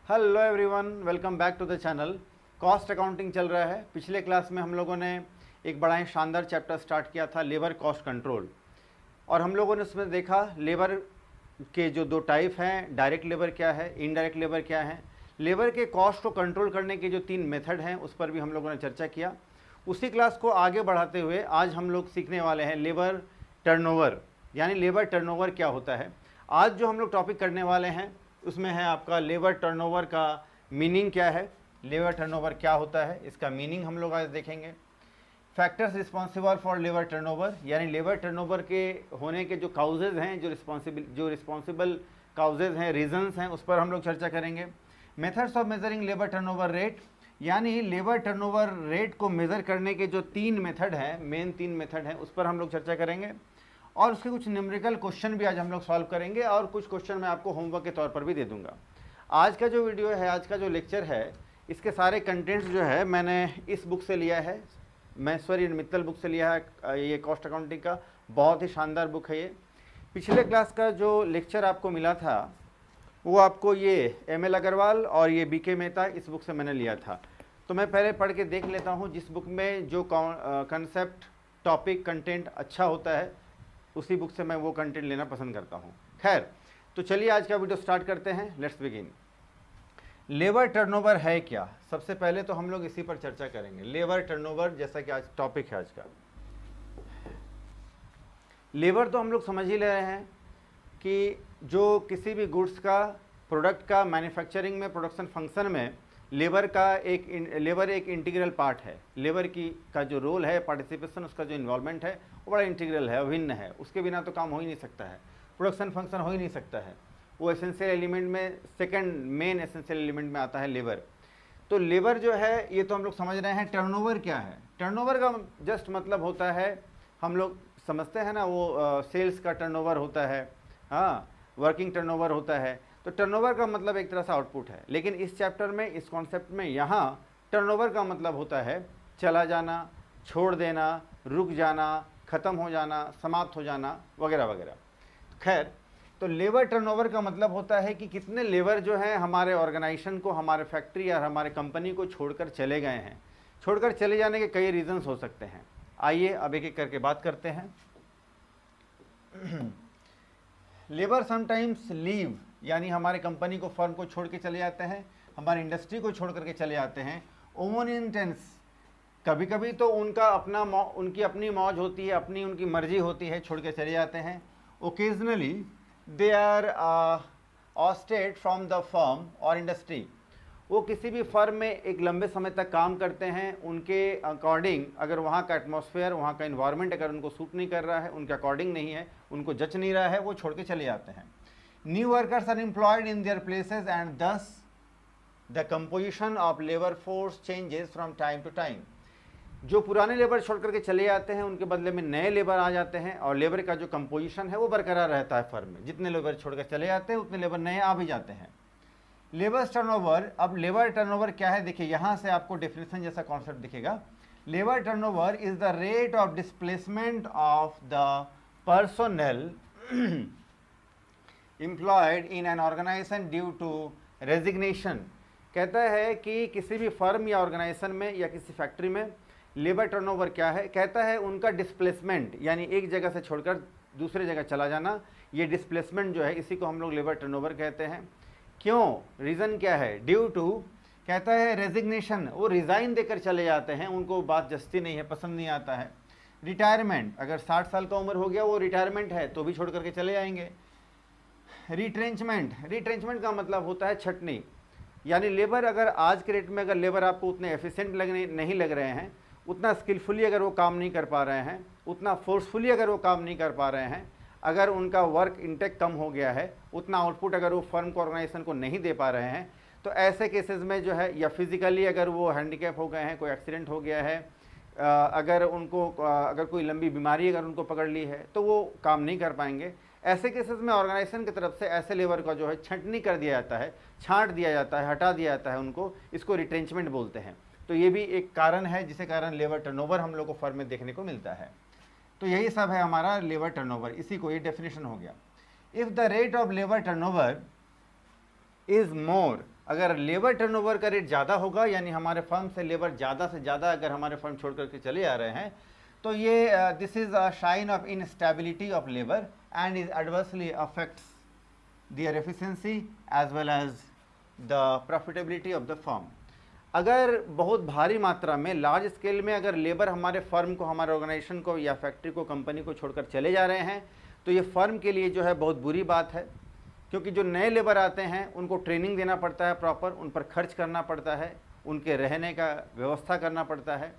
Hello everyone, welcome back to the channel. Cost accounting चल रहा है। पिछले क्लास में हम लोगों ने एक बड़ा ही शानदार चैप्टर स्टार्ट किया था, लेबर कॉस्ट कंट्रोल। और हम लोगों ने उसमें देखा लेबर के जो दो टाइप हैं, डायरेक्ट लेबर क्या है, इनडायरेक्ट लेबर क्या है। लेबर के कॉस्ट को कंट्रोल करने के जो 3 मेथड हैं उस पर भी हम लोगों ने चर्चा किया। उसी क्लास को आगे बढ़ाते हुए आज हम लोग सीखने वाले हैं लेबर टर्नओवर, यानी लेबर टर्नओवर क्या होता है। आज जो हम लोग टॉपिक करने वाले हैं उसमें है आपका लेबर टर्नओवर का मीनिंग क्या है, लेबर टर्नओवर क्या होता है, इसका मीनिंग हम लोग आज देखेंगे। Factors responsible for labour turnover, यानी लेबर टर्नओवर के होने के जो काउजेज़ हैं, जो रिस्पॉन्सिबल काउजेज़ हैं, रीजंस हैं, उस पर हम लोग चर्चा करेंगे। Methods of measuring labour turnover rate, यानी लेबर टर्नओवर रेट को मेज़र करने के जो 3 मेथड हैं, मेन 3 मेथड हैं, उस पर हम लोग चर्चा करेंगे। और उसके कुछ न्यूमेरिकल क्वेश्चन भी आज हम लोग सॉल्व करेंगे और कुछ क्वेश्चन मैं आपको होमवर्क के तौर पर भी दे दूंगा। आज का जो वीडियो है, आज का जो लेक्चर है, इसके सारे कंटेंट्स जो है मैंने इस बुक से लिया है, महेश्वरी मित्तल बुक से लिया है। ये कॉस्ट अकाउंटिंग का बहुत ही शानदार बुक है ये। पिछले क्लास का जो लेक्चर आपको मिला था वो आपको ये एम.एल. अग्रवाल और ये बी.के. मेहता, इस बुक से मैंने लिया था। तो मैं पहले पढ़ के देख लेता हूँ जिस बुक में जो कंसेप्ट, टॉपिक, कंटेंट अच्छा होता है उसी बुक से मैं वो कंटेंट लेना पसंद करता हूँ। खैर, तो चलिए आज का वीडियो स्टार्ट करते हैं। Let's begin. लेबर टर्नओवर है क्या? सबसे पहले तो हम लोग इसी पर चर्चा करेंगे, लेबर टर्नओवर, जैसा कि आज टॉपिक है आज का। लेबर तो हम लोग समझ ही ले रहे हैं कि जो किसी भी गुड्स का, प्रोडक्ट का मैन्युफैक्चरिंग में, प्रोडक्शन फंक्शन में लेबर एक इंटीग्रल पार्ट है। लेबर का जो रोल है, पार्टिसिपेशन, उसका जो इन्वॉल्वमेंट है वो बड़ा इंटीग्रल है, अभिन्न है। उसके बिना तो काम हो ही नहीं सकता है, प्रोडक्शन फंक्शन हो ही नहीं सकता है। वो एसेंशियल एलिमेंट में, सेकंड मेन एसेंशियल एलिमेंट में आता है लेबर। तो लेबर जो है ये तो हम लोग समझ रहे हैं। टर्नओवर क्या है? टर्नओवर का जस्ट मतलब होता है, हम लोग समझते हैं ना, वो सेल्स का टर्नओवर होता है, हाँ, वर्किंग टर्नओवर होता है। तो टर्नओवर का मतलब एक तरह से आउटपुट है, लेकिन इस चैप्टर में, इस कॉन्सेप्ट में यहाँ टर्नओवर का मतलब होता है चला जाना, छोड़ देना, रुक जाना, ख़त्म हो जाना, समाप्त हो जाना, वगैरह वगैरह। खैर, तो लेबर टर्नओवर का मतलब होता है कि कितने लेबर जो हैं हमारे ऑर्गेनाइजेशन को, हमारे फैक्ट्री या हमारे कंपनी को छोड़कर चले गए हैं। छोड़कर चले जाने के कई रीजंस हो सकते हैं। आइए अब एक एक करके बात करते हैं। लेबर समटाइम्स लीव, यानी हमारे कंपनी को, फर्म को छोड़ के चले जाते हैं, हमारी इंडस्ट्री को छोड़ करके चले जाते हैं। ओन इंटेंस, कभी कभी तो उनकी अपनी मौज होती है, अपनी उनकी मर्जी होती है, छोड़ के चले जाते हैं। Occasionally they are ousted from the firm और इंडस्ट्री, वो किसी भी फर्म में एक लंबे समय तक काम करते हैं। उनके अकॉर्डिंग, अगर वहाँ का एटमॉस्फेयर, वहाँ का इन्वायरमेंट अगर उनको सूट नहीं कर रहा है, उनके अकॉर्डिंग नहीं है, उनको जच नहीं रहा है, वो छोड़ के चले जाते हैं। New workers are employed in their places and thus the composition of labour force changes from time to time. जो पुराने लेबर छोड़ करके चले जाते हैं उनके बदले में नए लेबर आ जाते हैं, और लेबर का जो कंपोजिशन है वो बरकरार रहता है फर्म में। जितने लेबर छोड़कर चले जाते हैं उतने लेबर नए आ भी जाते हैं। लेबर टर्नओवर, अब लेबर टर्नओवर क्या है? देखिए, यहाँ से आपको डेफिनेशन जैसा कॉन्सेप्ट दिखेगा। Labour turnover is the rate of displacement of the personnel employed in an organisation due to resignation. कहता है कि किसी भी फर्म या ऑर्गेनाइजेशन में या किसी फैक्ट्री में लेबर टर्नओवर क्या है? कहता है उनका डिस्प्लेसमेंट, यानी एक जगह से छोड़कर दूसरे जगह चला जाना, ये डिस्प्लेसमेंट जो है इसी को हम लोग लेबर टर्नओवर कहते हैं। क्यों? रीज़न क्या है? ड्यू टू, कहता है रेजिग्नेशन, वो रिज़ाइन देकर चले जाते हैं, उनको बात जचती नहीं है, पसंद नहीं आता है। रिटायरमेंट, अगर 60 साल का उम्र हो गया, वो रिटायरमेंट है तो भी छोड़ करके चले जाएंगे। रिट्रेंचमेंट, रिट्रेंचमेंट का मतलब होता है छटनी, यानी लेबर, अगर आज के रेट में अगर लेबर आपको उतने एफिशिएंट नहीं लग रहे हैं, उतना स्किलफुली अगर वो काम नहीं कर पा रहे हैं, उतना फोर्सफुली अगर वो काम नहीं कर पा रहे हैं, अगर उनका वर्क इंटेक कम हो गया है, उतना आउटपुट अगर वो फर्म को, ऑर्गेनाइजेशन को नहीं दे पा रहे हैं, तो ऐसे केसेस में जो है, या फिजिकली अगर वो हैंडीकैप हो गए हैं, कोई एक्सीडेंट हो गया है, अगर कोई लंबी बीमारी अगर उनको पकड़ ली है, तो वो काम नहीं कर पाएंगे। ऐसे केसेस में ऑर्गेनाइजेशन की तरफ से ऐसे लेबर का जो है छंटनी कर दिया जाता है, छांट दिया जाता है, हटा दिया जाता है उनको। इसको रिट्रेंचमेंट बोलते हैं। तो ये भी एक कारण है जिसके कारण लेबर टर्नओवर हम लोग को फर्म में देखने को मिलता है। तो यही सब है हमारा लेबर टर्नओवर, इसी को, ये डेफिनेशन हो गया। If the rate of labour turnover is more, अगर लेबर टर्नओवर का रेट ज़्यादा होगा, यानी हमारे फर्म से लेबर ज़्यादा से ज़्यादा अगर हमारे फर्म छोड़ करके चले आ रहे हैं, तो ये this is a sign of instability of labour and is adversely affects their efficiency as well as the profitability of the firm. अगर बहुत भारी मात्रा में, लार्ज स्केल में अगर लेबर हमारे फर्म को, हमारे ऑर्गेनाइजेशन को या फैक्ट्री को, कंपनी को छोड़कर चले जा रहे हैं, तो ये फर्म के लिए जो है बहुत बुरी बात है, क्योंकि जो नए लेबर आते हैं उनको ट्रेनिंग देना पड़ता है प्रॉपर, उन पर खर्च करना पड़ता है, उनके रहने का व्यवस्था करना पड़ता है,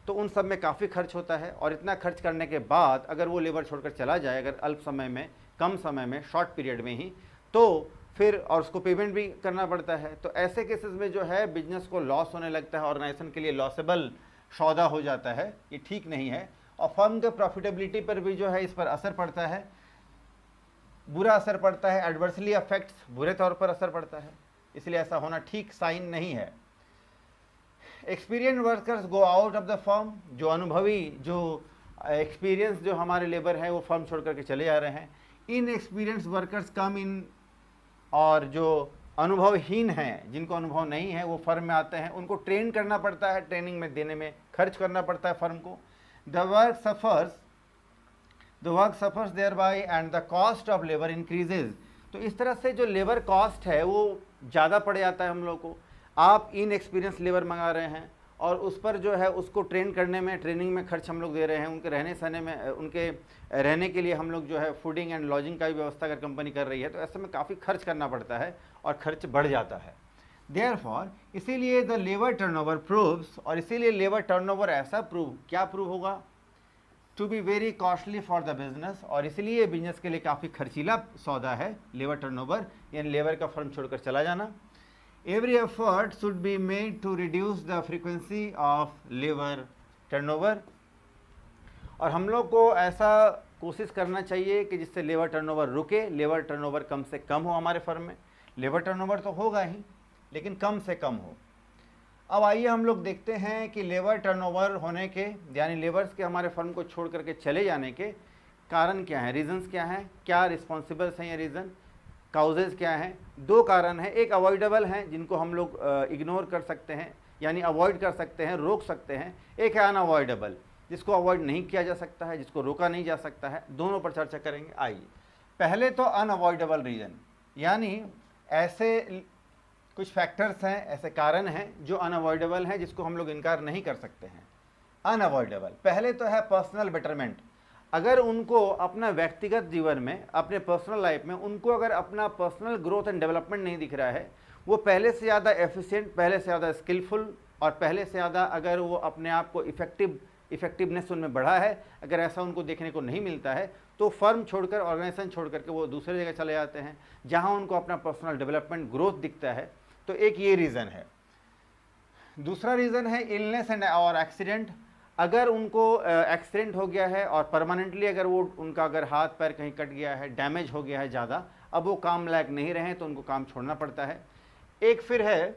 तो उन सब में काफ़ी खर्च होता है। और इतना खर्च करने के बाद अगर वो लेबर छोड़कर चला जाए, अगर अल्प समय में, कम समय में, शॉर्ट पीरियड में ही, तो फिर और उसको पेमेंट भी करना पड़ता है। तो ऐसे केसेस में जो है बिजनेस को लॉस होने लगता है, ऑर्गेनाइजेशन के लिए लॉसेबल सौदा हो जाता है, ये ठीक नहीं है। और फर्म के प्रॉफिटेबिलिटी पर भी जो है इस पर असर पड़ता है, बुरा असर पड़ता है, एडवर्सली अफेक्ट्स, बुरे तौर पर असर पड़ता है। इसलिए ऐसा होना ठीक साइन नहीं है। Experience workers go out of the firm, जो अनुभवी, जो एक्सपीरियंस जो हमारे लेबर हैं वो फर्म छोड़ करके चले जा रहे हैं। इन एक्सपीरियंस वर्कर्स कम इन, और जो अनुभवहीन हैं, जिनको अनुभव नहीं है, वो फर्म में आते हैं, उनको ट्रेन करना पड़ता है, ट्रेनिंग में देने में खर्च करना पड़ता है फर्म को। The work suffers thereby and the cost of labour increases. तो इस तरह से जो लेबर कॉस्ट है वो ज़्यादा पड़ जाता है हम लोग को। आप इन एक्सपीरियंस लेबर मंगा रहे हैं और उस पर जो है उसको ट्रेन करने में, ट्रेनिंग में खर्च हम लोग दे रहे हैं, उनके रहने सहने में, उनके रहने के लिए हम लोग जो है फूडिंग एंड लॉजिंग का भी व्यवस्था अगर कंपनी कर रही है, तो ऐसे में काफ़ी खर्च करना पड़ता है और खर्च बढ़ जाता है। देयरफॉर इसीलिए द लेबर टर्नओवर प्रूव्स, और इसीलिए लेबर टर्नओवर ऐसा क्या प्रूव होगा, to be very costly for the business, और इसलिए बिजनेस के लिए काफ़ी खर्चीला सौदा है लेबर टर्नओवर, यानी लेबर का फर्म छोड़कर चला जाना। Every effort should be made to reduce the frequency of labor turnover, और हम लोग को ऐसा कोशिश करना चाहिए कि जिससे लेबर टर्नओवर रुके, लेबर टर्नओवर कम से कम हो हमारे फर्म में। लेबर टर्नओवर तो होगा ही, लेकिन कम से कम हो। अब आइए हम लोग देखते हैं कि लेबर टर्नओवर होने के, यानी लेबर्स के हमारे फर्म को छोड़ करके चले जाने के कारण क्या हैं, रीजंस क्या हैं, क्या रिस्पॉन्सिबल्स हैं ये रीज़न, काउजेज़ क्या हैं। दो कारण हैं, एक अवॉइडेबल हैं जिनको हम लोग इग्नोर कर सकते हैं, यानी अवॉइड कर सकते हैं, रोक सकते हैं। एक है अनअवॉइडेबल, जिसको अवॉइड नहीं किया जा सकता है, जिसको रोका नहीं जा सकता है। दोनों पर चर्चा करेंगे। आइए पहले तो अनअवॉइडेबल रीज़न, यानी ऐसे कुछ फैक्टर्स हैं, ऐसे कारण हैं जो अनअवॉइडेबल हैं, जिसको हम लोग इनकार नहीं कर सकते हैं। अनअवॉइडेबल पहले तो है पर्सनल बेटरमेंट। अगर उनको अपना व्यक्तिगत जीवन में, अपने पर्सनल लाइफ में, उनको अगर अपना पर्सनल ग्रोथ एंड डेवलपमेंट नहीं दिख रहा है, वो पहले से ज़्यादा एफिशिएंट, पहले से ज़्यादा स्किलफुल, और पहले से ज़्यादा अगर वो अपने आप को इफेक्टिवनेस उनमें बढ़ा है, अगर ऐसा उनको देखने को नहीं मिलता है, तो फर्म छोड़कर, ऑर्गेनाइजेशन छोड़ करके वो दूसरे जगह चले जाते हैं जहाँ उनको अपना पर्सनल डेवलपमेंट, ग्रोथ दिखता है। तो एक ये रीज़न है। दूसरा रीज़न है इलनेस एंड और एक्सीडेंट। अगर उनको एक्सीडेंट हो गया है और परमानेंटली अगर वो, उनका अगर हाथ पैर कहीं कट गया है, डैमेज हो गया है ज़्यादा, अब वो काम लायक नहीं रहे, तो उनको काम छोड़ना पड़ता है। एक फिर है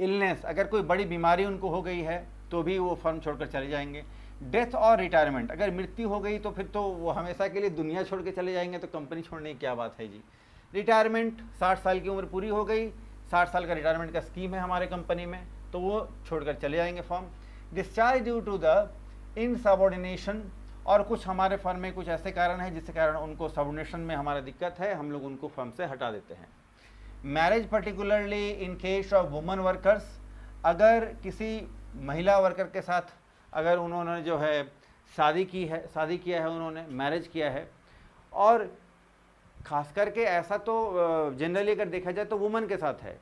इलनेस, अगर कोई बड़ी बीमारी उनको हो गई है तो भी वो फर्म छोड़कर चले जाएंगे। डेथ और रिटायरमेंट, अगर मृत्यु हो गई तो फिर तो वो हमेशा के लिए दुनिया छोड़ के चले जाएंगे, तो कंपनी छोड़ने की क्या बात है जी। रिटायरमेंट, 60 साल की उम्र पूरी हो गई, 60 साल का रिटायरमेंट का स्कीम है हमारे कंपनी में, तो वो छोड़कर चले जाएंगे firm. Discharge due to the insubordination, और कुछ हमारे फर्म में कुछ ऐसे कारण हैं जिसके कारण उनको सबऑर्डिनेशन में हमारा दिक्कत है, हम लोग उनको फर्म से हटा देते हैं। Marriage, particularly in case of woman workers, अगर किसी महिला वर्कर के साथ अगर उन्होंने जो है शादी किया है, उन्होंने मैरिज किया है, और ख़ास करके ऐसा तो जनरली अगर देखा जाए तो वुमन के साथ है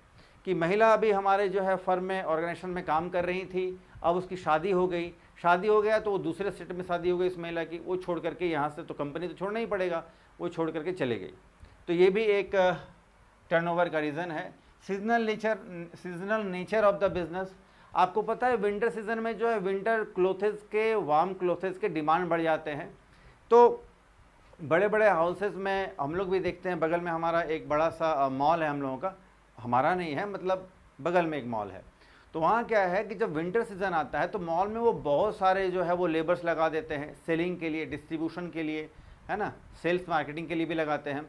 कि महिला अभी हमारे जो है फर्म में, ऑर्गेनाइजेशन में काम कर रही थी, अब उसकी शादी हो गया तो वो दूसरे स्टेट में शादी हो गई इस महिला की, वो छोड़ करके यहाँ से, तो कंपनी तो छोड़ना ही पड़ेगा, वो छोड़ करके चले गई। तो ये भी एक टर्नओवर का रीज़न है। Seasonal nature of the business, आपको पता है विंटर सीजन में जो है विंटर क्लोथेस के, वार्म क्लोथेस के डिमांड बढ़ जाते हैं। तो बड़े बड़े हाउसेस में हम लोग भी देखते हैं, बगल में हमारा एक बड़ा सा मॉल है हम लोगों का, हमारा नहीं है, मतलब बगल में एक मॉल है। तो वहाँ क्या है कि जब विंटर सीज़न आता है तो मॉल में वो बहुत सारे जो है वो लेबर्स लगा देते हैं, सेलिंग के लिए, डिस्ट्रीब्यूशन के लिए, है ना, सेल्स मार्केटिंग के लिए भी लगाते हैं।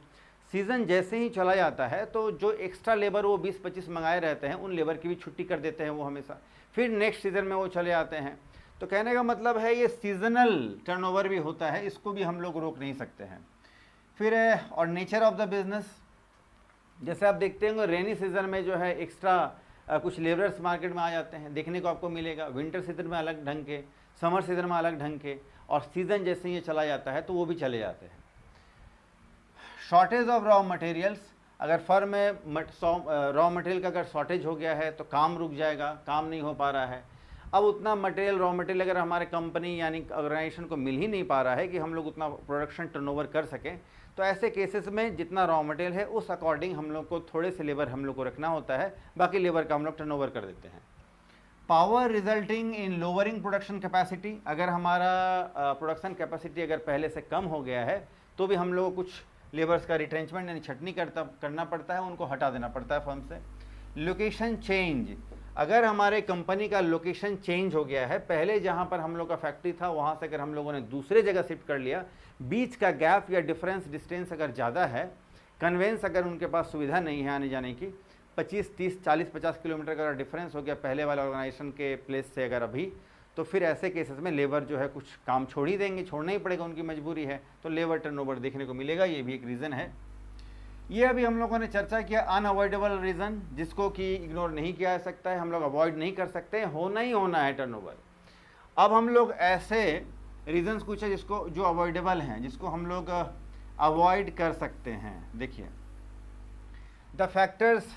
सीज़न जैसे ही चला जाता है तो जो एक्स्ट्रा लेबर वो 20-25 मंगाए रहते हैं उन लेबर की भी छुट्टी कर देते हैं वो हमेशा, फिर नेक्स्ट सीज़न में वो चले आते हैं। तो कहने का मतलब है ये सीजनल टर्नओवर भी होता है, इसको भी हम लोग रोक नहीं सकते हैं। फिर और नेचर ऑफ द बिजनेस, जैसे आप देखते होंगे रेनी सीजन में जो है एक्स्ट्रा कुछ लेबरर्स मार्केट में आ जाते हैं, देखने को आपको मिलेगा। विंटर सीजन में अलग ढंग के, समर सीजन में अलग ढंग के, और सीज़न जैसे ही ये चला जाता है तो वो भी चले जाते हैं। शॉर्टेज ऑफ रॉ मटेरियल्स, अगर फर्म में रॉ मटेरियल का अगर शॉर्टेज हो गया है तो काम रुक जाएगा, काम नहीं हो पा रहा है। अब उतना मटेरियल, रॉ मटेरियल अगर हमारे कंपनी यानी ऑर्गेनाइजेशन को मिल ही नहीं पा रहा है कि हम लोग उतना प्रोडक्शन टर्नओवर कर सकें, तो ऐसे केसेस में जितना रॉ मटेरियल है उस अकॉर्डिंग हम लोग को थोड़े से लेबर हम लोग को रखना होता है, बाकी लेबर का हम लोग टर्नओवर कर देते हैं। Power resulting in lowering production capacity, अगर हमारा प्रोडक्शन कैपेसिटी अगर पहले से कम हो गया है तो भी हम लोग को कुछ लेबर्स का रिट्रेंचमेंट यानी छटनी करना पड़ता है, उनको हटा देना पड़ता है फर्म से। लोकेशन चेंज, अगर हमारे कंपनी का लोकेशन चेंज हो गया है, पहले जहां पर हम लोग का फैक्ट्री था वहां से अगर हम लोगों ने दूसरे जगह शिफ्ट कर लिया, बीच का गैप या डिफरेंस डिस्टेंस अगर ज़्यादा है, कन्वेंस अगर उनके पास सुविधा नहीं है आने जाने की, 25, 30, 40, 50 किलोमीटर का डिफरेंस हो गया पहले वाले ऑर्गेनाइजेशन के प्लेस से अगर अभी, तो फिर ऐसे केसेस में लेबर जो है कुछ काम छोड़ ही देंगे, छोड़ना ही पड़ेगा, उनकी मजबूरी है, तो लेबर टर्नओवर देखने को मिलेगा, ये भी एक रीज़न है। ये अभी हम लोगों ने चर्चा किया अनअवॉइडेबल रीज़न, जिसको कि इग्नोर नहीं किया जा सकता है, हम लोग अवॉइड नहीं कर सकते, होना ही होना है टर्नओवर। अब हम लोग ऐसे रीजंस कुछ है जिसको जो अवॉइडेबल हैं, जिसको हम लोग अवॉइड कर सकते हैं। देखिए द फैक्टर्स,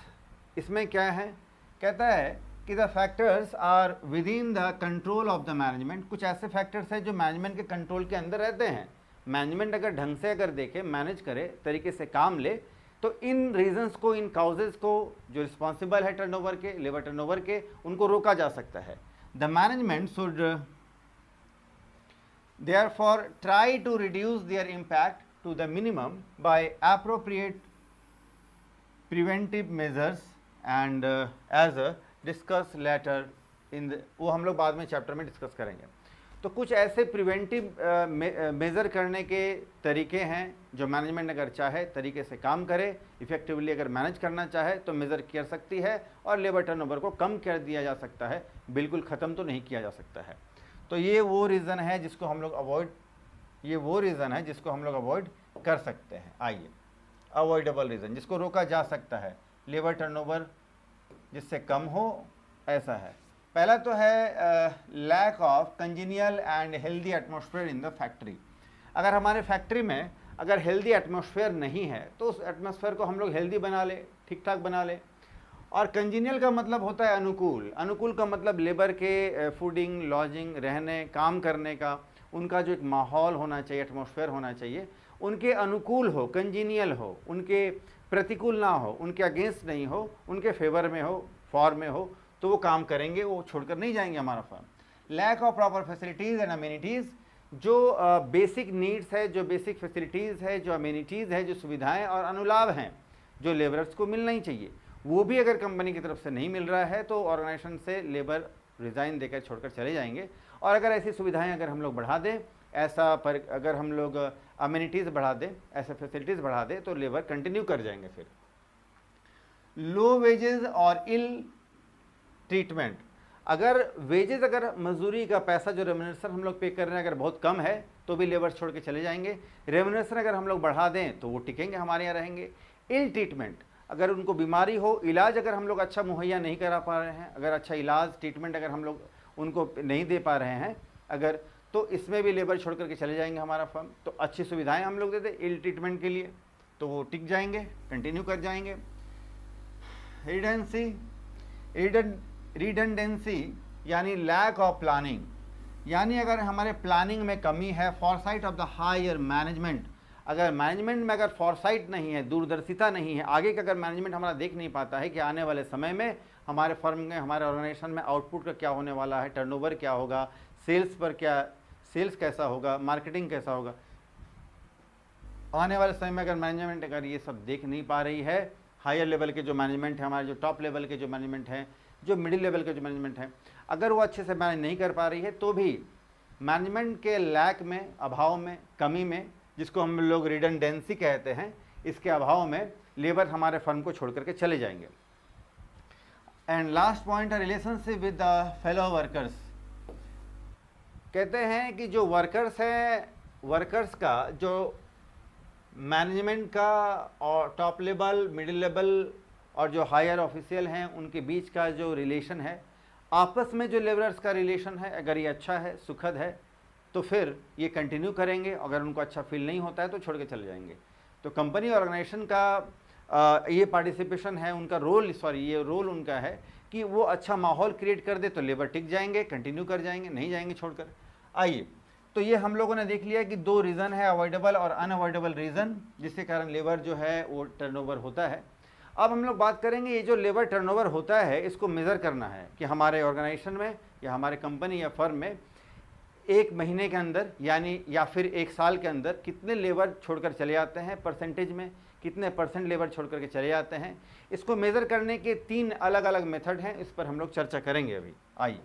इसमें क्या है, कहता है कि the factors are within the control of the management. कुछ ऐसे फैक्टर्स हैं जो मैनेजमेंट के कंट्रोल के अंदर रहते हैं। मैनेजमेंट अगर ढंग से अगर देखे, मैनेज करे, तरीके से काम ले, तो इन रीजंस को, इन काउजेज को जो रिस्पॉन्सिबल है टर्नओवर के, लेबर टर्नओवर के, उनको रोका जा सकता है। The management should therefore try to reduce their impact to the minimum by appropriate preventive measures and as discussed later in the, वो हम लोग बाद में चैप्टर में डिस्कस करेंगे। तो कुछ ऐसे प्रिवेंटिव मेज़र करने के तरीके हैं जो मैनेजमेंट अगर चाहे तरीके से काम करे, इफेक्टिवली अगर मैनेज करना चाहे तो मेज़र कर सकती है, और लेबर टर्नओवर को कम कर दिया जा सकता है, बिल्कुल ख़त्म तो नहीं किया जा सकता है। तो ये वो रीज़न है जिसको हम लोग अवॉइड कर सकते हैं। आइए, अवॉइडेबल रीज़न जिसको रोका जा सकता है, लेबर टर्नओवर जिससे कम हो, ऐसा है। पहला तो है lack of congenial and healthy atmosphere in the factory. अगर हमारे फैक्ट्री में अगर हेल्दी एटमॉस्फेयर नहीं है तो उस एटमॉस्फेयर को हम लोग हेल्दी बना ले, ठीक ठाक बना ले। और कंजीनियल का मतलब होता है अनुकूल, अनुकूल का मतलब लेबर के फूडिंग, लॉजिंग, रहने, काम करने का उनका जो एक माहौल होना चाहिए, एटमॉस्फेयर होना चाहिए, उनके अनुकूल हो, कंजीनियल हो, उनके प्रतिकूल ना हो, उनके अगेंस्ट नहीं हो, उनके फेवर में हो, फॉर में हो, तो वो काम करेंगे, वो छोड़कर नहीं जाएंगे हमारा firm. Lack of proper facilities and amenities, जो बेसिक नीड्स है, जो बेसिक फैसिलिटीज़ है, जो अमेनिटीज़ है, जो सुविधाएं और अनुलाभ हैं जो लेबरर्स को मिलना ही चाहिए, वो भी अगर कंपनी की तरफ से नहीं मिल रहा है तो ऑर्गेनाइजेशन से लेबर रिज़ाइन देकर छोड़कर चले जाएंगे। और अगर ऐसी सुविधाएँ अगर हम लोग बढ़ा दें, ऐसा पर अगर हम लोग अमेनिटीज़ बढ़ा दें, ऐसे फैसिलिटीज़ बढ़ा दें, तो लेबर कंटिन्यू कर जाएंगे। फिर लो वेजेस और इल ट्रीटमेंट, अगर वेजेस, अगर मजदूरी का पैसा जो रेम्युनरेशन हम लोग पे कर रहे हैं अगर बहुत कम है तो भी लेबर छोड़ के चले जाएंगे। रेम्युनरेशन अगर हम लोग बढ़ा दें तो वो टिकेंगे, हमारे यहाँ रहेंगे। इल ट्रीटमेंट, अगर उनको बीमारी हो, इलाज अगर हम लोग अच्छा मुहैया नहीं करा पा रहे हैं, अगर अच्छा इलाज, ट्रीटमेंट अगर हम लोग उनको नहीं दे पा रहे हैं अगर, तो इसमें भी लेबर छोड़ करके चले जाएंगे हमारा फर्म। तो अच्छी सुविधाएँ हम लोग दे दें इल ट्रीटमेंट के लिए तो वो टिक जाएंगे, कंटिन्यू कर जाएंगे। रिडंडेंसी यानी लैक ऑफ प्लानिंग, यानी अगर हमारे प्लानिंग में कमी है, foresight of the higher management, अगर मैनेजमेंट में अगर फॉरसाइट नहीं है, दूरदर्शिता नहीं है, आगे का अगर मैनेजमेंट हमारा देख नहीं पाता है कि आने वाले समय में हमारे फर्म में, हमारे ऑर्गेनाइजेशन में आउटपुट का क्या होने वाला है, टर्नओवर क्या होगा, सेल्स पर क्या, सेल्स कैसा होगा, मार्केटिंग कैसा होगा, आने वाले समय में अगर मैनेजमेंट अगर ये सब देख नहीं पा रही है, हायर लेवल के जो मैनेजमेंट है, हमारे जो टॉप लेवल के जो मैनेजमेंट हैं, जो मिडिल लेवल के जो मैनेजमेंट है, अगर वो अच्छे से मैनेज नहीं कर पा रही है तो भी मैनेजमेंट के लैक में, अभाव में, कमी में, जिसको हम लोग रिडंडेंसी कहते हैं, इसके अभाव में लेबर हमारे फर्म को छोड़ करके चले जाएंगे। एंड लास्ट पॉइंट है relationship with the fellow workers. कहते हैं कि जो वर्कर्स हैं, वर्कर्स का जो मैनेजमेंट का और टॉप लेवल, मिडिल लेवल और जो हायर ऑफिशियल हैं उनके बीच का जो रिलेशन है, आपस में जो लेबरर्स का रिलेशन है, अगर ये अच्छा है, सुखद है, तो फिर ये कंटिन्यू करेंगे। अगर उनको अच्छा फील नहीं होता है तो छोड़ के चले जाएंगे। तो कंपनी ऑर्गेनाइजेशन का ये पार्टिसिपेशन है, उनका रोल, ये रोल उनका है कि वो अच्छा माहौल क्रिएट कर दे तो लेबर टिक जाएंगे, कंटिन्यू कर जाएंगे, नहीं जाएंगे छोड़कर। आइए, तो ये हम लोगों ने देख लिया कि दो रीज़न है, अवॉइडेबल और अनअवॉइडेबल रीज़न, जिसके कारण लेबर जो है वो टर्नओवर होता है। अब हम लोग बात करेंगे ये जो लेबर टर्नओवर होता है, इसको मेज़र करना है कि हमारे ऑर्गेनाइजेशन में या हमारे कंपनी या फर्म में एक महीने के अंदर यानी या फिर एक साल के अंदर कितने लेबर छोड़कर चले जाते हैं, परसेंटेज में कितने परसेंट लेबर छोड़ करके चले जाते हैं। इसको मेज़र करने के 3 अलग अलग मेथड हैं, इस पर हम लोग चर्चा करेंगे अभी। आइए,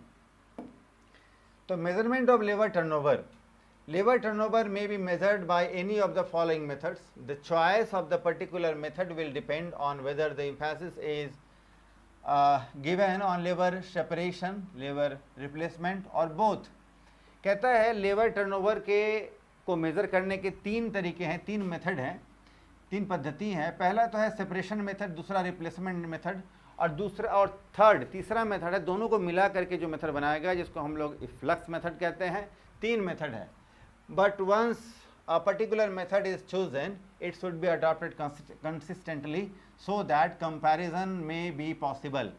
तो measurement of labour turnover. Labor turnover may be measured by any of the following methods. The choice of the particular method will depend on whether the emphasis is given on labor separation, labor replacement or both. कहता है labour turnover के को measure करने के 3 तरीके हैं, 3 method हैं, 3 पद्धति हैं। पहला तो है सेपरेशन मेथड, दूसरा रिप्लेसमेंट मेथड और तीसरा मेथड है। दोनों को मिला करके जो मेथड बनाया गया जिसको हम लोग फ्लक्स मेथड कहते हैं। 3 मेथड है, but once a particular method is chosen, it should be adopted consistently so that comparison may be possible.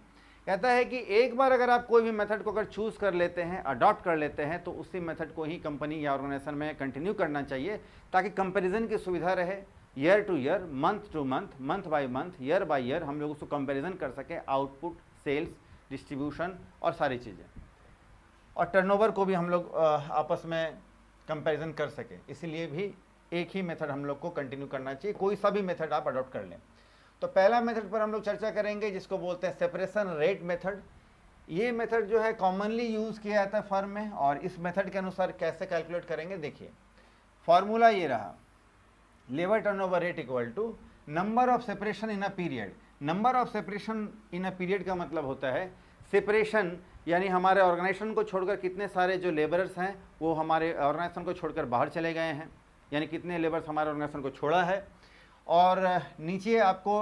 कहता है कि एक बार अगर आप कोई भी मेथड को अगर चूज कर लेते हैं, अडॉप्ट कर लेते हैं, तो उसी मेथड को ही कंपनी या ऑर्गेनाइजेशन में कंटिन्यू करना चाहिए ताकि कंपैरिजन की सुविधा रहे। Year two year, month two month, month by month, year by year हम लोग उसको कंपैरिजन कर सके, आउटपुट, सेल्स, डिस्ट्रीब्यूशन और सारी चीज़ें, और टर्नओवर को भी हम लोग आपस में कंपैरिजन कर सके। इसीलिए भी एक ही मेथड हम लोग को कंटिन्यू करना चाहिए, कोई सा भी मेथड आप अडॉप्ट कर लें। तो पहला मेथड पर हम लोग चर्चा करेंगे जिसको बोलते हैं सेपरेशन रेट मेथड। ये मेथड जो है कॉमनली यूज़ किया जाता है फर्म में, और इस मेथड के अनुसार कैसे कैलकुलेट करेंगे देखिए। फॉर्मूला ये रहा, labour turnover rate equal to number of separation in a period. Number of separation in a period का मतलब होता है सेपरेशन, यानी हमारे ऑर्गेनाइजेशन को छोड़कर कितने सारे जो लेबरर्स हैं वो हमारे ऑर्गेनाइजेशन को छोड़कर बाहर चले गए हैं, यानी कितने लेबर्स हमारे ऑर्गेनाइजेशन को छोड़ा है। और नीचे आपको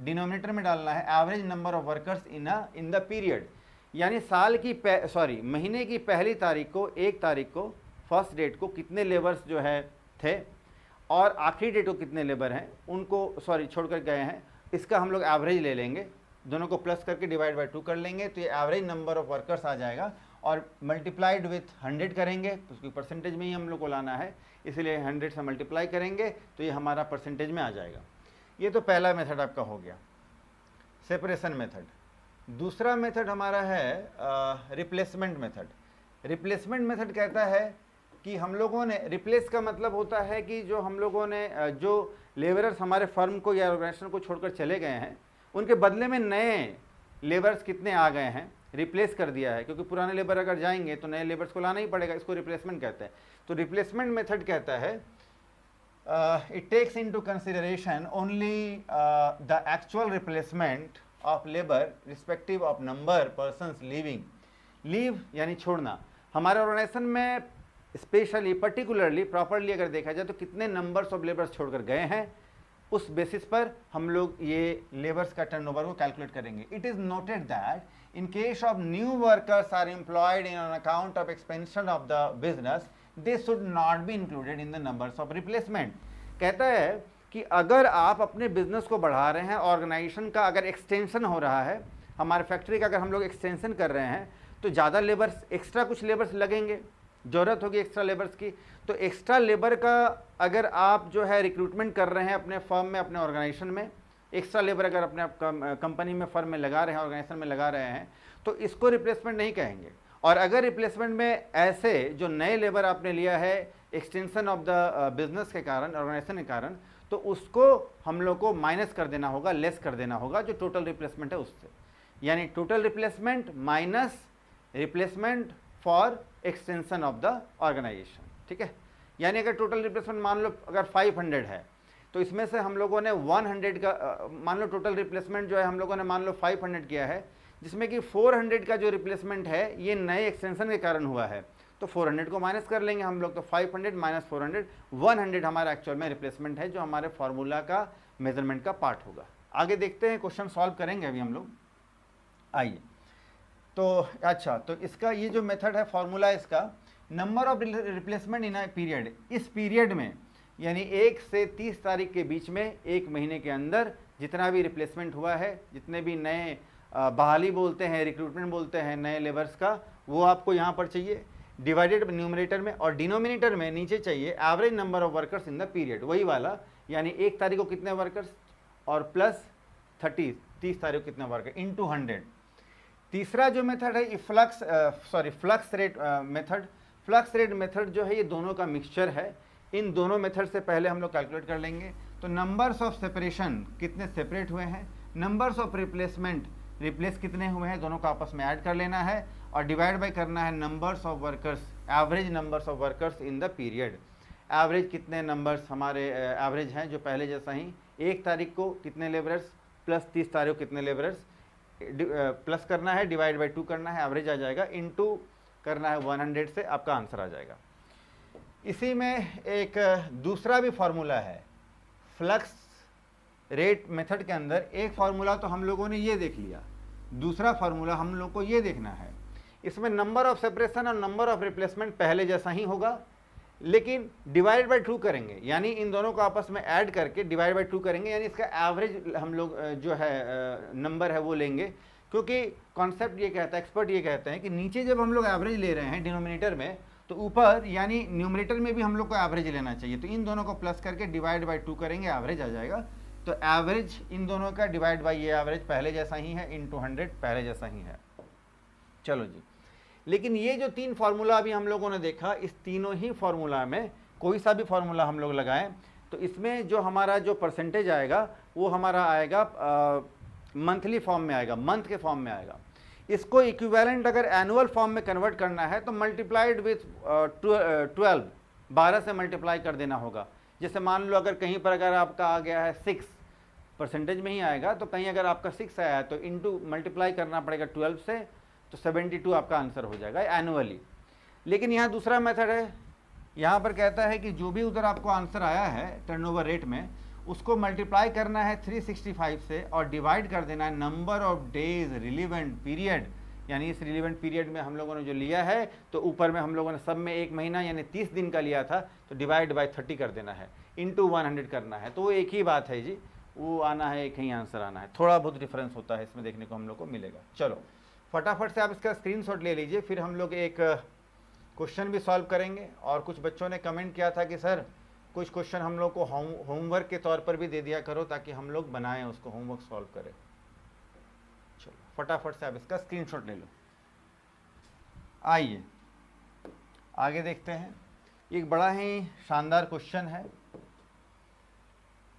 डिनोमिनेटर में डालना है average number of workers in the period, यानी साल की महीने की पहली तारीख को, 1 तारीख को, फर्स्ट डेट को कितने लेबर्स जो है थे और आखिरी डेट को कितने लेबर हैं उनको छोड़कर गए हैं, इसका हम लोग एवरेज ले लेंगे, दोनों को प्लस करके डिवाइड बाय 2 कर लेंगे तो ये एवरेज नंबर ऑफ वर्कर्स आ जाएगा, और मल्टीप्लाइड विथ 100 करेंगे तो उसकी परसेंटेज में ही हम लोग को लाना है, इसलिए 100 से मल्टीप्लाई करेंगे तो ये हमारा परसेंटेज में आ जाएगा। ये तो पहला मेथड आपका हो गया, सेपरेशन मेथड। दूसरा मेथड हमारा है रिप्लेसमेंट मेथड। रिप्लेसमेंट मेथड कहता है कि हम लोगों ने, रिप्लेस का मतलब होता है कि जो हम लोगों ने जो लेबरर्स हमारे फर्म को या ऑर्गेनाइजेशन को छोड़कर चले गए हैं उनके बदले में नए लेबर्स कितने आ गए हैं, रिप्लेस कर दिया है, क्योंकि पुराने लेबर अगर जाएंगे तो नए लेबर्स को लाना ही पड़ेगा, इसको रिप्लेसमेंट कहते हैं। तो रिप्लेसमेंट मेथड कहता है it takes into consideration only the actual replacement of labour respective of number persons leaving. Leave यानी छोड़ना, हमारे ऑर्गेनाइजेशन में स्पेशली पर्टिकुलरली प्रॉपरली अगर देखा जाए तो कितने नंबर्स ऑफ लेबर्स छोड़कर गए हैं, उस बेसिस पर हम लोग ये लेबर्स का टर्नओवर को कैलकुलेट करेंगे। It is noted that in case of new workers are employed in on account of expansion of the business, they should not be included in the numbers of replacement. कहता है कि अगर आप अपने business को बढ़ा रहे हैं, ऑर्गेनाइजेशन का अगर एक्सटेंशन हो रहा है, हमारे फैक्ट्री का अगर हम लोग एक्सटेंशन कर रहे हैं तो ज़्यादा लेबर्स, एक्स्ट्रा कुछ लेबर्स लगेंगे, ज़रूरत होगी एक्स्ट्रा लेबर्स की। तो एक्स्ट्रा लेबर का अगर आप जो है रिक्रूटमेंट कर रहे हैं अपने फर्म में, अपने ऑर्गेनाइजेशन में, एक्स्ट्रा लेबर अगर अपने कंपनी में, फर्म में लगा रहे हैं, ऑर्गेनाइजेशन में लगा रहे हैं, तो इसको रिप्लेसमेंट नहीं कहेंगे। और अगर रिप्लेसमेंट में ऐसे जो नए लेबर आपने लिया है एक्सटेंशन ऑफ द बिजनेस के कारण, ऑर्गेनाइजेशन के कारण, तो उसको हम लोग को माइनस कर देना होगा, लेस कर देना होगा जो टोटल रिप्लेसमेंट है उससे, यानी total replacement minus replacement for extension of the organisation. ठीक है, यानी अगर टोटल रिप्लेसमेंट मान लो अगर 500 है तो इसमें से हम लोगों ने 100 का मान लो टोटल रिप्लेसमेंट जो है हम लोगों ने मान लो 500 किया है, जिसमें कि 400 का जो रिप्लेसमेंट है ये नए एक्सटेंशन के कारण हुआ है, तो 400 को माइनस कर लेंगे हम लोग, तो 500 माइनस 400 100 हमारा एक्चुअल में रिप्लेसमेंट है जो हमारे फॉर्मूला का मेजरमेंट का पार्ट होगा। आगे देखते हैं, क्वेश्चन सॉल्व करेंगे अभी हम लोग। आइए, तो अच्छा, तो इसका ये जो मेथड है फॉर्मूला इसका, number of replacement in a period, इस पीरियड में यानी 1 से 30 तारीख के बीच में एक महीने के अंदर जितना भी रिप्लेसमेंट हुआ है, जितने भी नए बहाली बोलते हैं, रिक्रूटमेंट बोलते हैं नए लेबर्स का, वो आपको यहाँ पर चाहिए डिवाइडेड न्यूमरेटर में, और डिनोमिनेटर में नीचे चाहिए average number of workers in the period, वही वाला, यानी 1 तारीख को कितने वर्कर्स और प्लस 30 तारीख को कितने वर्कर इनटू 100। तीसरा जो मेथड है flux rate method. Flux rate method जो है ये दोनों का मिक्सचर है। इन दोनों मेथड से पहले हम लोग कैलकुलेट कर लेंगे। तो नंबर्स ऑफ सेपरेशन कितने सेपरेट हुए हैं, नंबर्स ऑफ रिप्लेसमेंट रिप्लेस कितने हुए हैं, दोनों को आपस में ऐड कर लेना है और डिवाइड बाय करना है numbers of workers, average numbers of workers in the period. Average कितने नंबर्स हमारे एवरेज हैं जो पहले जैसा ही, 1 तारीख को कितने लेबरर्स प्लस 30 तारीख को कितने लेबरर्स, प्लस करना है, डिवाइड बाय 2 करना है, एवरेज आ जाएगा, इनटू करना है 100 से, आपका आंसर आ जाएगा। इसी में एक दूसरा भी फार्मूला है फ्लक्स रेट मेथड के अंदर। एक फार्मूला तो हम लोगों ने ये देख लिया, दूसरा फार्मूला हम लोग को ये देखना है। इसमें नंबर ऑफ सेपरेशन और नंबर ऑफ रिप्लेसमेंट पहले जैसा ही होगा, लेकिन डिवाइड बाय 2 करेंगे, यानी इन दोनों को आपस में ऐड करके डिवाइड बाय 2 करेंगे, यानी इसका एवरेज हम लोग जो है नंबर है वो लेंगे, क्योंकि कॉन्सेप्ट ये कहता है, एक्सपर्ट ये कहते हैं कि नीचे जब हम लोग एवरेज ले रहे हैं डिनोमिनेटर में, तो ऊपर यानी न्यूमरेटर में भी हम लोग को एवरेज लेना चाहिए। तो इन दोनों को प्लस करके डिवाइड बाय 2 करेंगे, एवरेज आ जाएगा। तो एवरेज इन दोनों का डिवाइड बाय ये एवरेज पहले जैसा ही है, इनटू 100 पहले जैसा ही है। चलो जी, लेकिन ये जो 3 फार्मूला अभी हम लोगों ने देखा, इस तीनों ही फार्मूला में कोई सा भी फार्मूला हम लोग लगाएं तो इसमें जो हमारा जो परसेंटेज आएगा वो हमारा आएगा मंथली फॉर्म में आएगा, मंथ के फॉर्म में आएगा। इसको इक्विवेलेंट अगर एनुअल फॉर्म में कन्वर्ट करना है तो मल्टीप्लाइड विथ 12 से मल्टीप्लाई कर देना होगा। जैसे मान लो अगर कहीं पर अगर आपका आ गया है 6, परसेंटेज में ही आएगा, तो कहीं अगर आपका 6 आया है तो इनटू मल्टीप्लाई करना पड़ेगा 12 से, तो 72 आपका आंसर हो जाएगा एनुअली। लेकिन यहाँ दूसरा मेथड है, यहाँ पर कहता है कि जो भी उधर आपको आंसर आया है टर्नओवर रेट में, उसको मल्टीप्लाई करना है 365 से और डिवाइड कर देना है number of days relevant period, यानी इस रिलीवेंट पीरियड में हम लोगों ने जो लिया है, तो ऊपर में हम लोगों ने सब में 1 महीना यानी 30 दिन का लिया था, तो डिवाइड बाय 30 कर देना है, इनटू 100 करना है। तो वो एक ही बात है जी, वो आना है, एक ही आंसर आना है। थोड़ा बहुत डिफरेंस होता है इसमें, देखने को हम लोग को मिलेगा। चलो फटाफट से आप इसका स्क्रीनशॉट ले लीजिए, फिर हम लोग एक क्वेश्चन भी सॉल्व करेंगे। और कुछ बच्चों ने कमेंट किया था कि सर कुछ क्वेश्चन हम लोग को होमवर्क के तौर पर भी दे दिया करो ताकि हम लोग बनाएं उसको, होमवर्क सॉल्व करें। चलो फटाफट से आप इसका स्क्रीनशॉट ले लो। आइए आगे देखते हैं, एक बड़ा ही शानदार क्वेश्चन है।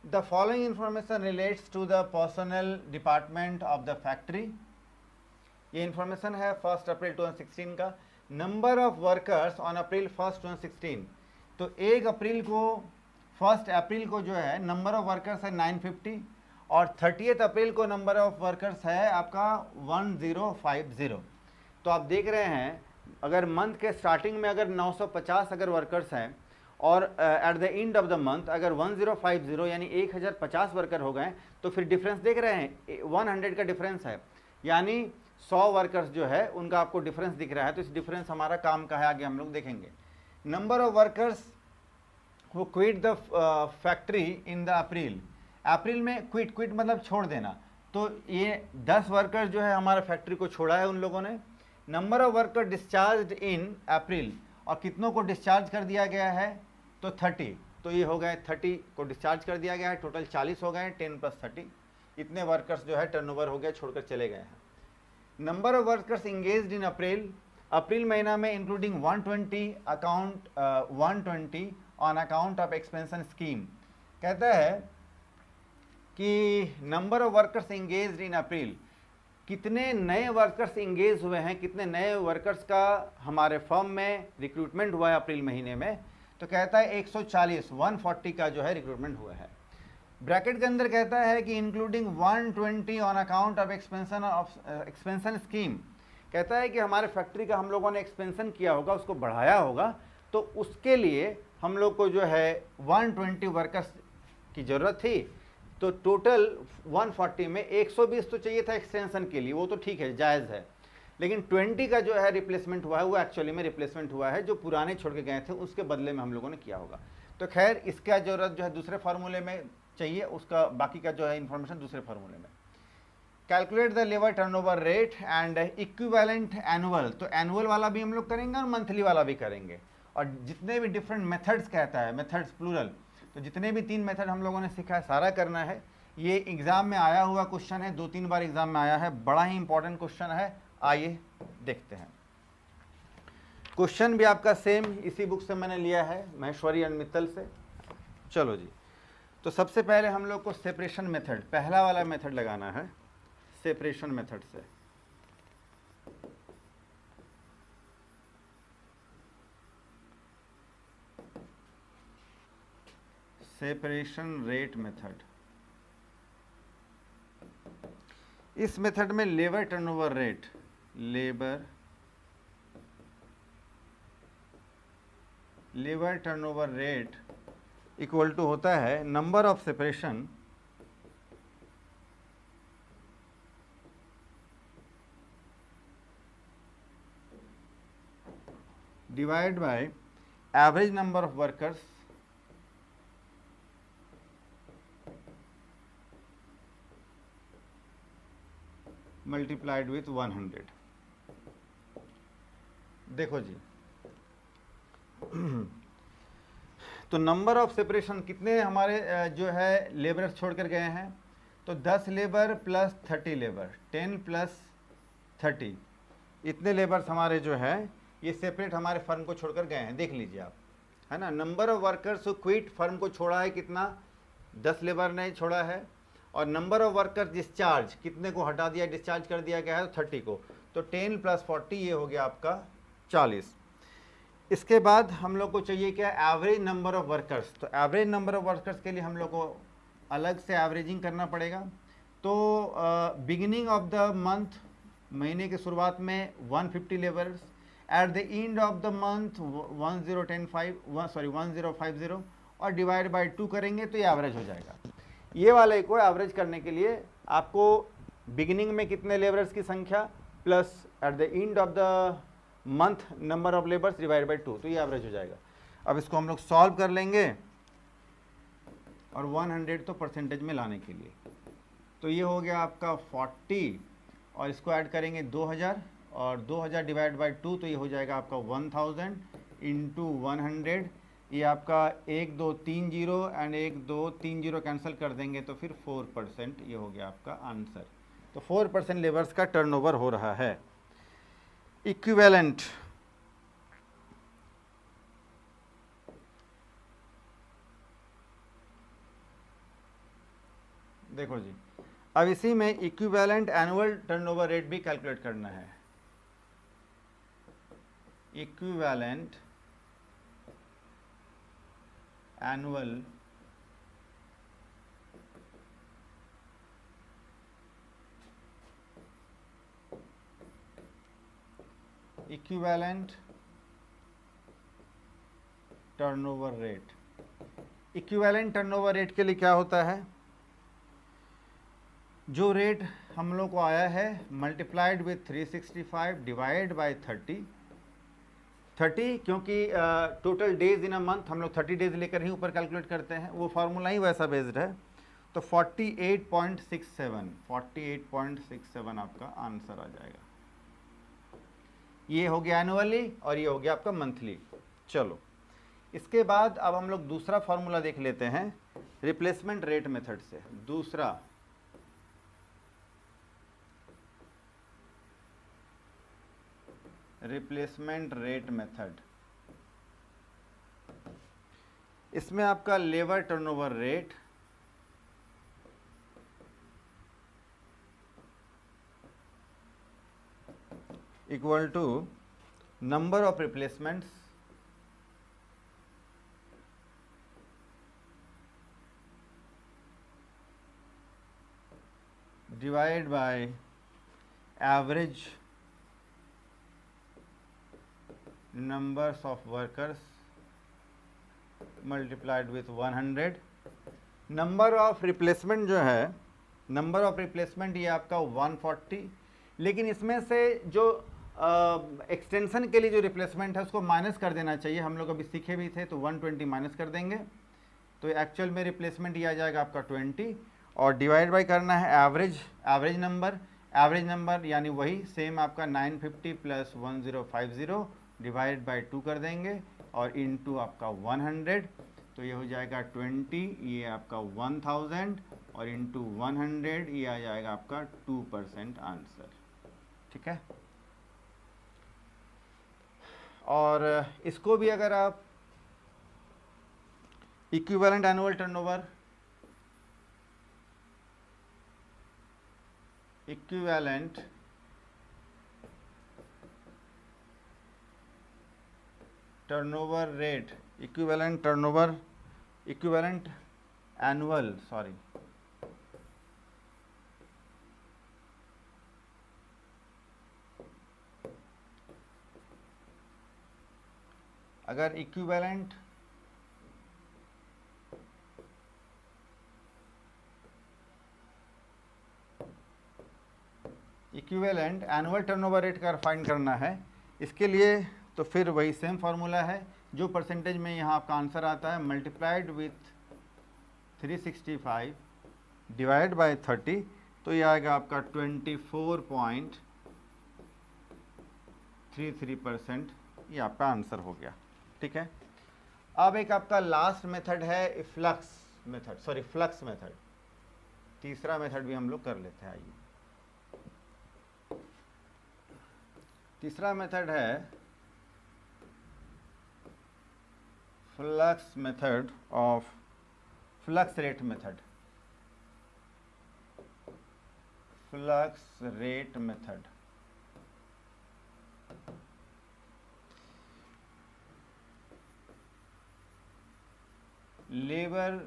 The following information relates to the personal department of the factory. ये इंफॉर्मेशन है 1 अप्रैल 2016 का। Number of workers on April 1, 2016। तो 1 अप्रैल को 1 अप्रैल को जो है नंबर ऑफ वर्कर्स है 950 और 30 अप्रैल को नंबर ऑफ वर्कर्स है आपका 1050। तो आप देख रहे हैं अगर मंथ के स्टार्टिंग में अगर 950 अगर वर्कर्स हैं और at the end of the month अगर 1050 यानी 1050 वर्कर हो गए, तो फिर डिफरेंस देख रहे हैं 100 का डिफरेंस है, यानी 100 वर्कर्स जो है उनका आपको डिफरेंस दिख रहा है। तो इस डिफरेंस हमारा काम का है, आगे हम लोग देखेंगे। Number of workers who quit the factory in the April में क्विट मतलब छोड़ देना, तो ये 10 वर्कर जो है हमारा फैक्ट्री को छोड़ा है उन लोगों ने। Number of worker discharge in April, और कितनों को डिस्चार्ज कर दिया गया है, तो 30। तो ये हो गए 30 को डिस्चार्ज कर दिया गया है, टोटल 40 हो गए, 10 + 30, इतने वर्कर्स जो है टर्नओवर हो गया, छोड़कर चले गए हैं। नंबर ऑफ वर्कर्स इंगेज्ड इन अप्रैल महीना में including 120 on account of expansion scheme. कहता है कि नंबर ऑफ वर्कर्स इंगेज्ड इन अप्रैल, कितने नए वर्कर्स इंगेज हुए हैं, कितने नए वर्कर्स का हमारे फर्म में रिक्रूटमेंट हुआ है अप्रैल महीने में। तो कहता है 140 का जो है रिक्रूटमेंट हुआ है। ब्रैकेट के अंदर कहता है कि including 120 on account of expansion scheme, कहता है कि हमारे फैक्ट्री का हम लोगों ने एक्सपेंशन किया होगा, उसको बढ़ाया होगा, तो उसके लिए हम लोग को जो है 120 वर्कर्स की ज़रूरत थी। तो टोटल 140 में 120 तो चाहिए था एक्सटेंशन के लिए, वो तो ठीक है, जायज़ है, लेकिन 20 का जो है रिप्लेसमेंट हुआ है, वो एक्चुअली में रिप्लेसमेंट हुआ है जो पुराने छोड़ के गए थे, उसके बदले में हम लोगों ने किया होगा। तो खैर इसका ज़रूरत जो है दूसरे फार्मूले में चाहिए, उसका बाकी का जो है इंफॉर्मेशन दूसरे फार्मूले में। Calculate the labour turnover rate and equivalent annual, तो एनुअल वाला भी हम लोग करेंगे और मंथली वाला भी करेंगे, और जितने भी डिफरेंट मेथड्स कहता है, मेथड्स प्लूरल, तो जितने भी 3 मेथड हम लोगों ने सीखा है सारा करना है। ये एग्ज़ाम में आया हुआ क्वेश्चन है, 2-3 बार एग्ज़ाम में आया है, बड़ा ही इंपॉर्टेंट क्वेश्चन है। आइए देखते हैं। क्वेश्चन भी आपका सेम इसी बुक से मैंने लिया है, महेश्वरी एंड मित्तल से। चलो जी, तो सबसे पहले हम लोग को सेपरेशन मेथड, पहला वाला मेथड लगाना है, सेपरेशन मेथड से। सेपरेशन रेट मेथड, इस मेथड में labour turnover rate, labour turnover rate equal to होता है number of separation divide by average number of workers multiplied with 100। देखो जी, तो नंबर ऑफ सेपरेशन कितने हमारे जो है लेबरर्स छोड़ कर गए हैं, तो 10 लेबर प्लस 30 लेबर, 10 प्लस 30, इतने लेबर्स हमारे जो है ये सेपरेट हमारे फर्म को छोड़कर गए हैं। देख लीजिए आप, है ना। Number of workers who quit, firm को छोड़ा है कितना, 10 लेबर ने छोड़ा है, और नंबर ऑफ वर्कर्स डिस्चार्ज, कितने को हटा दिया, डिस्चार्ज कर दिया गया है, 30 को, तो 10 प्लस 40 ये हो गया आपका 40। इसके बाद हम लोग को चाहिए क्या, एवरेज नंबर ऑफ वर्कर्स। तो एवरेज नंबर ऑफ वर्कर्स के लिए हम लोग को अलग से एवरेजिंग करना पड़ेगा। तो बिगिनिंग ऑफ द मंथ, महीने की शुरुआत में 150 labours, at the end of the month 1050 और डिवाइड बाय 2 करेंगे तो ये एवरेज हो जाएगा। ये वाले को एवरेज करने के लिए आपको बिगिनिंग में कितने लेबर्स की संख्या plus at the end of the month number of labours divide by 2, तो ये एवरेज हो जाएगा। अब इसको हम लोग सॉल्व कर लेंगे, और 100 तो परसेंटेज में लाने के लिए, तो ये हो गया आपका 40, और इसको ऐड करेंगे 2000, और 2000 डिवाइड बाय 2, तो ये हो जाएगा आपका 1000 इंटू 100। ये आपका 1 2 3 0 एंड 1 2 3 0 कैंसिल कर देंगे, तो फिर 4%, ये हो गया आपका आंसर। तो 4% लेबर्स का टर्नओवर हो रहा है। इक्विवेलेंट, देखो जी, अब इसी में इक्विवेलेंट एनुअल टर्नओवर रेट भी कैलकुलेट करना है। Equivalent annual equivalent turnover rate. Equivalent turnover rate के लिए क्या होता है, जो रेट हम लोग को आया है मल्टीप्लाइड विथ 365 डिवाइड बाय 30, क्योंकि total days in a month हम लोग 30 डेज लेकर ही ऊपर कैलकुलेट करते हैं, वो फार्मूला ही वैसा बेस्ड है। तो 48.67 आपका आंसर आ जाएगा। ये हो गया एनुअली और ये हो गया आपका मंथली। चलो, इसके बाद अब हम लोग दूसरा फार्मूला देख लेते हैं रिप्लेसमेंट रेट मेथड से। दूसरा रिप्लेसमेंट रेट मेथड, इसमें आपका labour turnover rate equal to number of replacements divide by average numbers of workers multiplied with 100। Number of replacement जो है, नंबर ऑफ रिप्लेसमेंट ये आपका 140, लेकिन इसमें से जो एक्सटेंशन के लिए जो रिप्लेसमेंट है उसको माइनस कर देना चाहिए। हम लोग अभी सीखे भी थे, तो 120 माइनस कर देंगे, तो एक्चुअल में रिप्लेसमेंट ये आ जाएगा आपका 20, और डिवाइड बाय करना है एवरेज नंबर यानी वही सेम आपका 950 प्लस 1050 डिवाइड बाय 2 कर देंगे, और इनटू आपका 100, तो ये हो जाएगा 20, ये आपका 1000, और इनटू 100 ये आ जाएगा आपका 2% आंसर। ठीक है, और इसको भी अगर आप equivalent annual turnover, equivalent turnover rate, equivalent annual, sorry, अगर इक्विवेलेंट एनुअल टर्नओवर रेट का फाइंड करना है, इसके लिए तो फिर वही सेम फार्मूला है, जो परसेंटेज में यहाँ आपका आंसर आता है मल्टीप्लाइड विथ 365 डिवाइड बाय 30, तो ये आएगा आपका 24.33%, ये आपका आंसर हो गया। ठीक है, अब एक आपका लास्ट मेथड है फ्लक्स मेथड, तीसरा मेथड भी हम लोग कर लेते हैं। आइए, तीसरा मेथड है flux rate method. Labour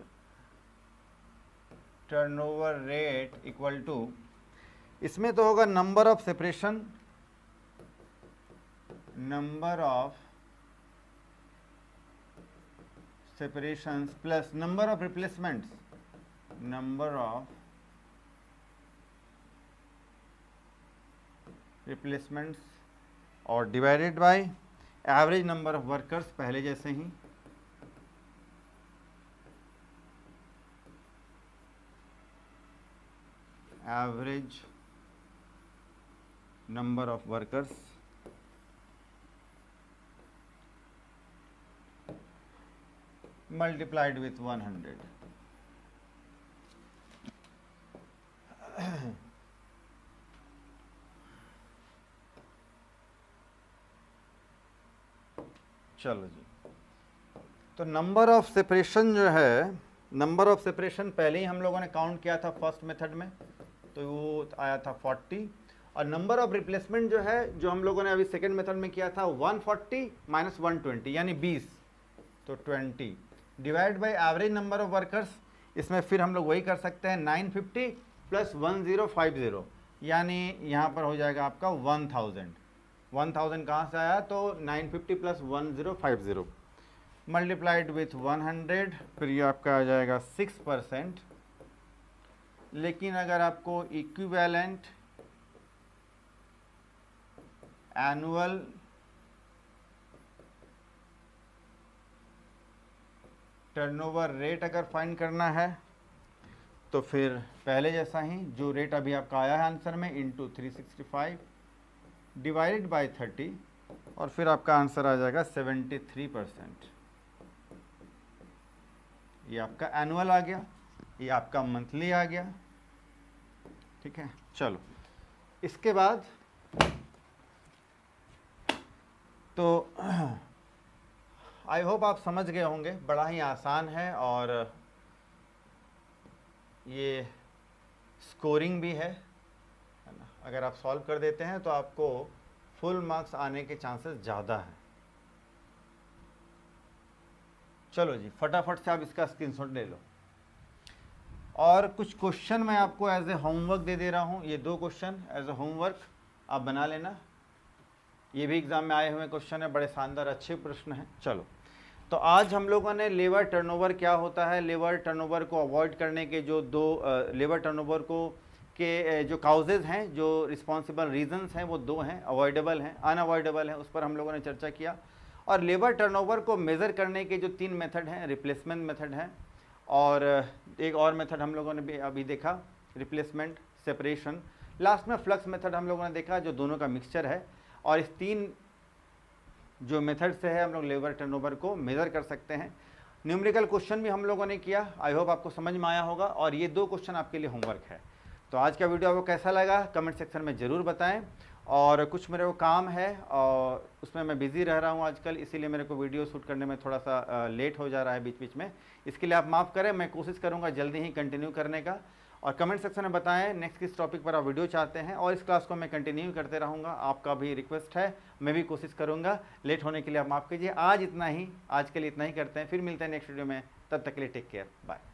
turnover rate equal to, इसमें तो होगा number of separations plus number of replacements और divided by average number of workers, पहले जैसे ही। Average number of workers multiplied with 100। चलो जी, तो नंबर ऑफ सेपरेशन जो है, नंबर ऑफ सेपरेशन पहले ही हम लोगों ने काउंट किया था फर्स्ट मेथड में, तो वो आया था 40, और नंबर ऑफ रिप्लेसमेंट जो है, जो हम लोगों ने अभी सेकेंड मेथड में किया था 140 माइनस 120 यानी 20, तो 20 divide by average number of workers, इसमें फिर हम लोग वही कर सकते हैं 950 प्लस 1050, यानी यहाँ पर हो जाएगा आपका 1000 कहाँ से आया, तो 950 प्लस 1050 मल्टीप्लाइड विथ 100, फिर ये आपका आ जाएगा 6%। लेकिन अगर आपको इक्विवेलेंट एनुअल टर्नओवर रेट अगर फाइंड करना है, तो फिर पहले जैसा ही जो रेट अभी आपका आया है आंसर में, इंटू 365 डिवाइडेड बाय 30, और फिर आपका आंसर आ जाएगा 73%। ये आपका एनुअल आ गया, ये आपका मंथली आ गया। ठीक है, चलो इसके बाद तो आई होप आप समझ गए होंगे, बड़ा ही आसान है, और ये स्कोरिंग भी है ना। अगर आप सॉल्व कर देते हैं तो आपको फुल मार्क्स आने के चांसेस ज़्यादा हैं। चलो जी, फटाफट से आप इसका स्क्रीनशॉट ले लो। और कुछ क्वेश्चन मैं आपको एज ए होमवर्क दे रहा हूँ। ये 2 क्वेश्चन एज ए होमवर्क आप बना लेना। ये भी एग्जाम में आए हुए क्वेश्चन है, बड़े शानदार अच्छे प्रश्न हैं। चलो, तो आज हम लोगों ने लेबर टर्नओवर क्या होता है, लेबर टर्नओवर को अवॉइड करने के जो 2 लेबर टर्नओवर को के जो काउजेज़ हैं, जो रिस्पॉन्सिबल रीजंस हैं, वो 2 हैं, अवॉइडेबल हैं, अनअवॉइडेबल हैं, उस पर हम लोगों ने चर्चा किया। और लेबर टर्नओवर को मेज़र करने के जो 3 मेथड हैं, रिप्लेसमेंट मेथड है और एक और मेथड हम लोगों ने भी अभी देखा, रिप्लेसमेंट, सेपरेशन। लास्ट में फ्लक्स मेथड हम लोगों ने देखा, जो दोनों का मिक्सचर है। और इस 3 जो मेथड से है हम लोग लेबर टर्नओवर को मेज़र कर सकते हैं। न्यूमेरिकल क्वेश्चन भी हम लोगों ने किया, आई होप आपको समझ में आया होगा। और ये 2 क्वेश्चन आपके लिए होमवर्क है। तो आज का वीडियो आपको कैसा लगा कमेंट सेक्शन में ज़रूर बताएं। और कुछ मेरे को काम है और उसमें मैं बिज़ी रह रहा हूँ आजकल, इसीलिए मेरे को वीडियो शूट करने में थोड़ा सा लेट हो जा रहा है बीच बीच में। इसके लिए आप माफ़ करें, मैं कोशिश करूँगा जल्दी ही कंटिन्यू करने का। और कमेंट सेक्शन में बताएं नेक्स्ट किस टॉपिक पर आप वीडियो चाहते हैं, और इस क्लास को मैं कंटिन्यू करते रहूँगा। आपका भी रिक्वेस्ट है, मैं भी कोशिश करूँगा। लेट होने के लिए आप माफ़ कीजिए। आज इतना ही, आज के लिए इतना ही करते हैं, फिर मिलते हैं नेक्स्ट वीडियो में। तब तक के लिए टेक केयर, बाय।